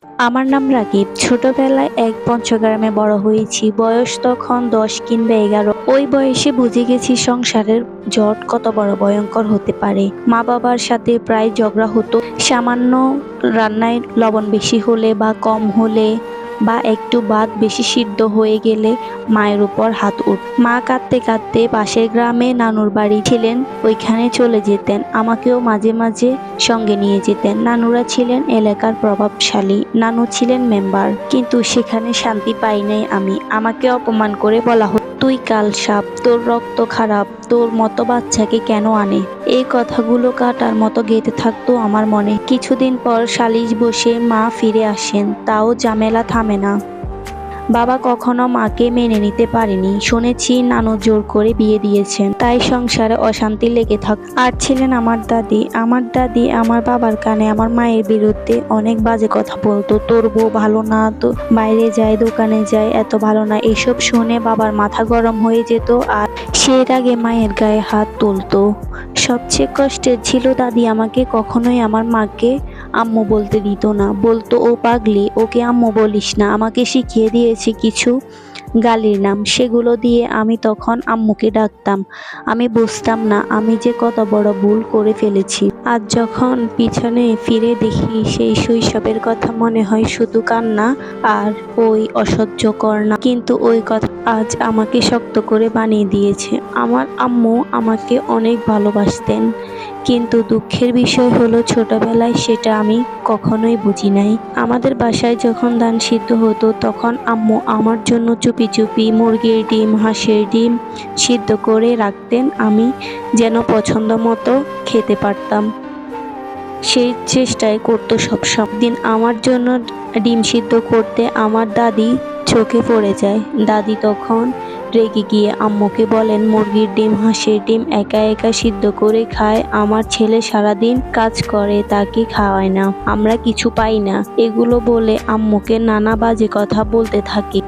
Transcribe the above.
আমার নাম রাকিব। ছোটবেলায় এক পঞ্চগ্রামে বড় হয়েছি। বয়স তখন ১০ কিংবা ১১। ওই বয়সে বুঝে গেছি সংসারের জট কত বড় ভয়ঙ্কর হতে পারে। মা-বাবার সাথে প্রায় ঝগড়া হতো। সামান্য রান্নায় লবণ বেশি হলে বা কম হলে বা একটু ভাত বেশি সিদ্ধ হয়ে গেলে মায়ের উপর হাত মা কাঁদতে কাঁদতে পাশের গ্রামে নানুর বাড়ি ছিলেন, ওইখানে চলে যেতেন। আমাকেও মাঝে মাঝে সঙ্গে নিয়ে যেতেন। নানুরা ছিলেন এলাকার প্রভাবশালী, নানু ছিলেন মেম্বার, কিন্তু সেখানে শান্তি পাই নাই আমি। আমাকে অপমান করে বলা হতো, তুই কাল সাপ, তোর রক্ত খারাপ, তোর মতো বাচ্চাকে কেন আনে। এই কথাগুলো কাটার মতো গেঁথে থাকতো আমার মনে। কিছুদিন পর সালিশ বসে মা ফিরে আসেন, তাও ঝামেলা থামে না। বাবা কখনো মাকে মেনে নিতে পারেনি। শুনেছি নানু জোর করে বিয়ে দিয়েছেন, তাই সংসারে অশান্তি লেগে থাক। আর ছিলেন আমার দাদি। আমার দাদি আমার বাবার কানে আমার মায়ের বিরুদ্ধে অনেক বাজে কথা বলতো। তোর বউ ভালো না, তো বাইরে যায়, দোকানে যায়, এত ভালো না। এসব শুনে বাবার মাথা গরম হয়ে যেত আর সে রাগে মায়ের গায়ে হাত তুলতো। সবচেয়ে কষ্টের ছিল দাদি আমাকে কখনোই আমার মাকে আম্মু বলতে দিত না। বলতো, ও পাগলি, ওকে আম্মু বলিস না। আমাকে শিখিয়ে দিয়েছে কিছু গালির নাম, সেগুলো দিয়ে আমি তখন আম্মুকে ডাকতাম। আমি বুঝতাম না আমি যে কত বড় ভুল করে ফেলেছি। আজ যখন পিছনে ফিরে দেখি সেই শৈশবের কথা, মনে হয় শুধু কান্না আর ওই অসহ্যকর না, কিন্তু ওই কথা আজ আমাকে শক্ত করে বানিয়ে দিয়েছে। আমার আম্মু আমাকে অনেক ভালোবাসতেন, কিন্তু দুঃখের বিষয় হলো ছোটবেলায় সেটা আমি কখনোই বুঝি নাই। আমাদের বাসায় যখন ধান সিদ্ধ হতো তখন আম্মু আমার জন্য চুপি চুপি মুরগির ডিম, হাঁসের ডিম সিদ্ধ করে রাখতেন, আমি যেন পছন্দ মতো খেতে পারতাম। সেই চেষ্টাই করতো সব দিন আমার জন্য ডিম সিদ্ধ করতে। আমার দাদি চোখে পড়ে যায়। দাদি তখন রেগে গিয়ে আম্মুকে বলেন, মুরগির ডিম, হাঁসের ডিম একা একা সিদ্ধ করে খায়, আমার ছেলে সারাদিন কাজ করে, তাকে খাওয়ায় না, আমরা কিছু পাই না। এগুলো বলে আম্মুকে নানা বাজে কথা বলতে থাকে।